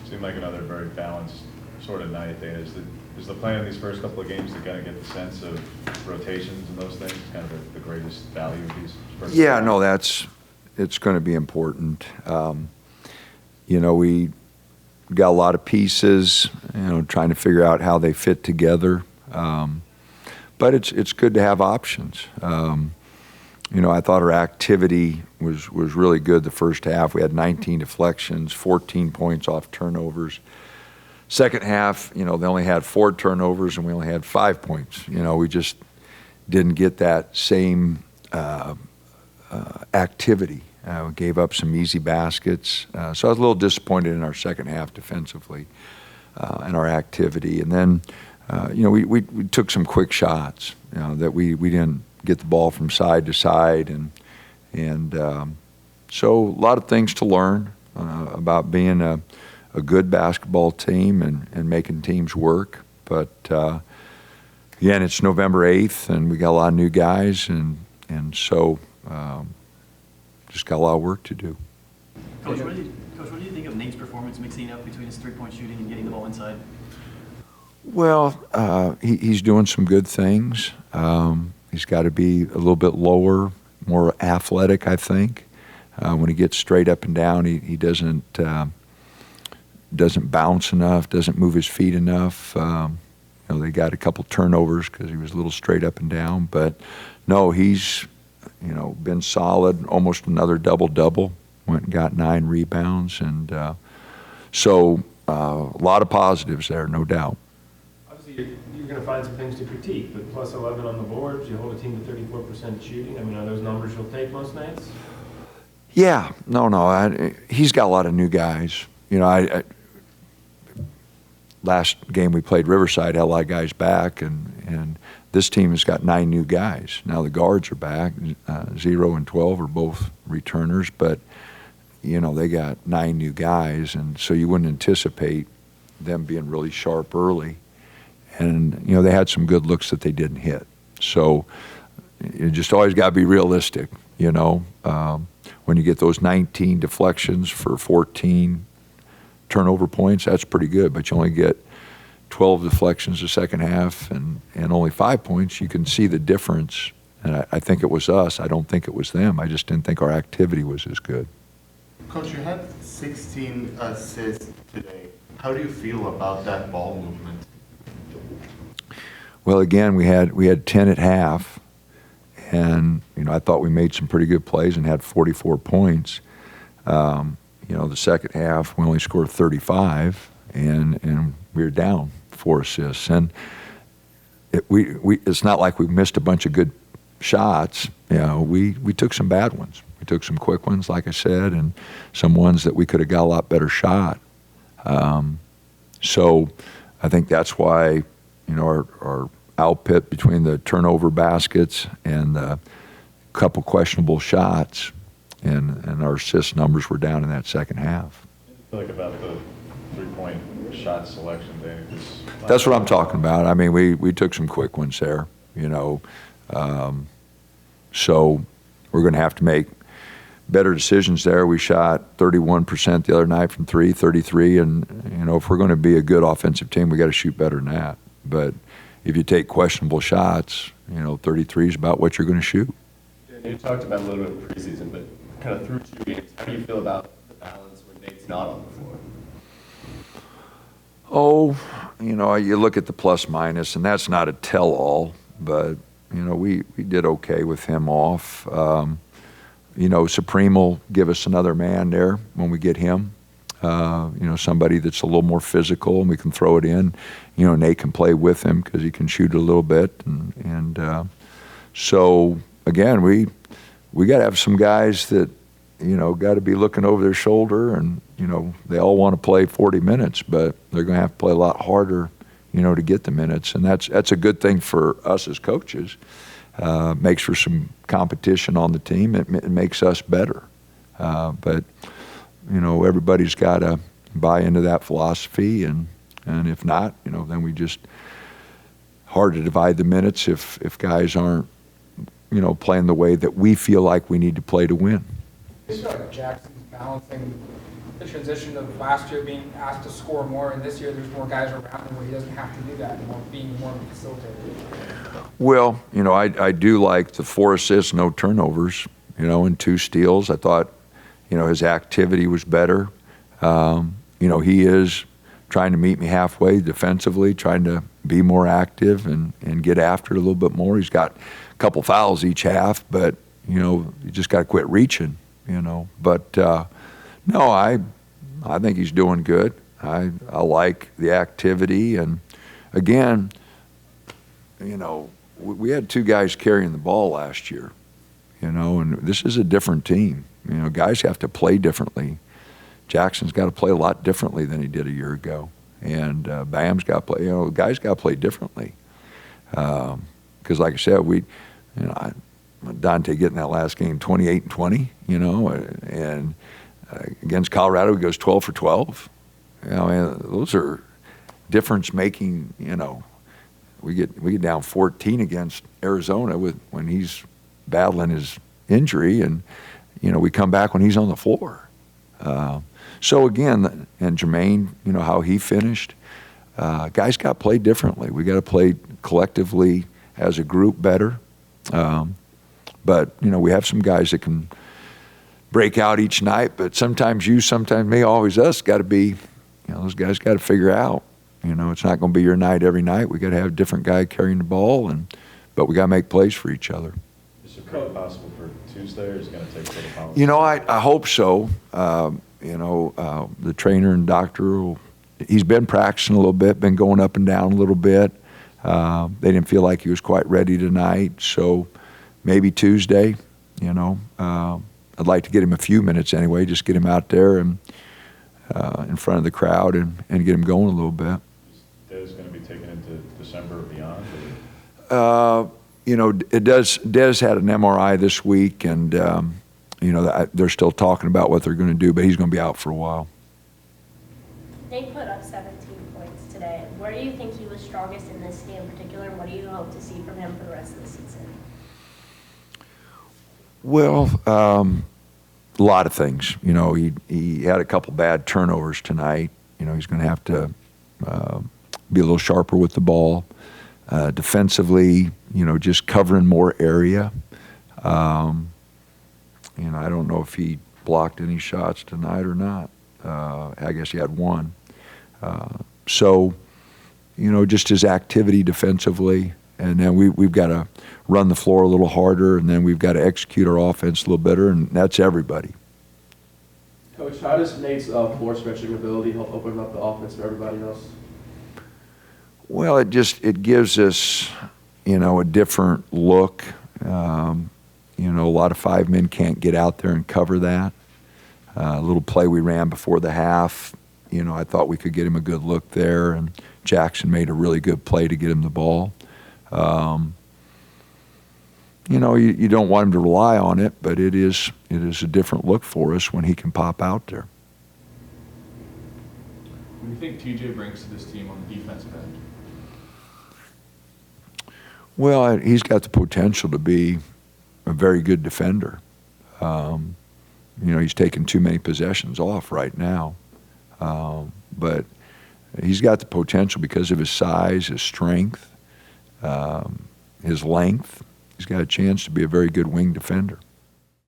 Seemed like another very balanced sort of night. Dana, is the plan in these first couple of games to kind of get the sense of rotations and those things, kind of the greatest value of these first? Yeah, no, it's going to be important. We got a lot of pieces, trying to figure out how they fit together. But it's good to have options. I thought our activity was really good the first half. We had 19 deflections, 14 points off turnovers. Second half, they only had 4 turnovers and we only had 5 points. We just didn't get that same activity. We gave up some easy baskets. So I was a little disappointed in our second half defensively and our activity. And then, we took some quick shots, that we didn't get the ball from side to side. And so a lot of things to learn about being a good basketball team and making teams work. But again, it's November 8th, and we got a lot of new guys, and so just got a lot of work to do. Coach, what do you think of Nate's performance mixing up between his three-point shooting and getting the ball inside? Well, he's doing some good things. He's got to be a little bit lower, more athletic, I think. When he gets straight up and down, he doesn't bounce enough, doesn't move his feet enough. They got a couple turnovers because he was a little straight up and down. But no, he's been solid, almost another double-double. Went and got 9 rebounds. And so a lot of positives there, no doubt. Obviously, you're going to find some things to critique, but plus 11 on the boards, you hold a team to 34% shooting. I mean, are those numbers you'll take most nights? Yeah, no. He's got a lot of new guys. Last game we played Riverside had a lot of guys back, and this team has got 9 new guys. Now the guards are back. 0 and 12 are both returners, but they got 9 new guys, and so you wouldn't anticipate them being really sharp early. And they had some good looks that they didn't hit. So you just always got to be realistic. When you get those 19 deflections for 14 turnover points, that's pretty good. But you only get 12 deflections the second half and only 5 points. You can see the difference. And I think it was us. I don't think it was them. I just didn't think our activity was as good. Coach, you had 16 assists today. How do you feel about that ball movement? Well, again, we had 10 at half. And, I thought we made some pretty good plays and had 44 points. The second half, we only scored 35, and we were down 4 assists. And it's not like we missed a bunch of good shots. We took some bad ones. We took some quick ones, like I said, and some ones that we could have got a lot better shot. So I think that's why, our output between the turnover baskets and the couple questionable shots and our assist numbers were down in that second half. I feel like about the three-point shot selection, Dana. That's what I'm talking about. I mean, we took some quick ones there, so we're going to have to make better decisions there. We shot 31% the other night from 3, 33, and if we're going to be a good offensive team, we got to shoot better than that. But if you take questionable shots, 33 is about what you're going to shoot. You talked about a little bit of preseason, but kind of through 2 games, how do you feel about the balance when Nate's not on the floor? Oh, you look at the plus minus, and that's not a tell-all, but, we did okay with him off. Supreme will give us another man there when we get him. Somebody that's a little more physical, and we can throw it in. Nate can play with him because he can shoot a little bit. And so, again, we got to have some guys that, got to be looking over their shoulder, and, they all want to play 40 minutes, but they're going to have to play a lot harder, to get the minutes. And that's a good thing for us as coaches. Makes for some competition on the team. It makes us better. But everybody's got to buy into that philosophy, and if not, then we just hard to divide the minutes if guys aren't, playing the way that we feel like we need to play to win. It's like Jackson's balancing the transition of last year being asked to score more, and this year there's more guys around him where he doesn't have to do that, more being more of a facilitator? Well, I do like the 4 assists, no turnovers, and 2 steals. I thought, his activity was better. He is trying to meet me halfway defensively, trying to be more active and get after it a little bit more. He's got a couple fouls each half, but, you just got to quit reaching, But, no, I think he's doing good. I like the activity. And, again, we had 2 guys carrying the ball last year, and this is a different team. Guys have to play differently. Jackson's got to play a lot differently than he did a year ago. And Bam's got to play, guys got to play differently. Because like I said, Dante getting that last game 28-20, and against Colorado, he goes 12 for 12. Those are difference-making, We get down 14 against Arizona when he's battling his injury, and we come back when he's on the floor. So again, and Jermaine, how he finished. Guys got to play differently. We got to play collectively as a group better. But we have some guys that can break out each night. But sometimes you, sometimes me, always us. Got to be, those guys got to figure out. It's not going to be your night every night. We got to have a different guy carrying the ball, but we got to make plays for each other. Is it possible for Tuesday, or is it going to take till the following? I hope so. The trainer and doctor, he's been practicing a little bit, been going up and down a little bit. They didn't feel like he was quite ready tonight, so maybe Tuesday. I'd like to get him a few minutes anyway, just get him out there and in front of the crowd and get him going a little bit. Is Dez going to be taken into December or beyond? Dez had an MRI this week, and they're still talking about what they're going to do, but he's going to be out for a while. Nate put up 17 points today. Where do you think he was strongest in this game in particular, and what do you hope to see from him for the rest of the season? Well, a lot of things. He had a couple bad turnovers tonight. He's going to have to be a little sharper with the ball. Defensively, just covering more area. I don't know if he blocked any shots tonight or not. I guess he had one. So, just his activity defensively. And then we've got to run the floor a little harder, and then we've got to execute our offense a little better, and that's everybody. Coach, how does Nate's floor stretching ability help open up the offense for everybody else? Well, it gives us, a different look. A lot of 5 men can't get out there and cover that. A little play we ran before the half, I thought we could get him a good look there, and Jackson made a really good play to get him the ball. You don't want him to rely on it, but it is a different look for us when he can pop out there. What do you think TJ brings to this team on the defensive end? Well, he's got the potential to be a very good defender. He's taken too many possessions off right now. But he's got the potential because of his size, his strength, his length. He's got a chance to be a very good wing defender.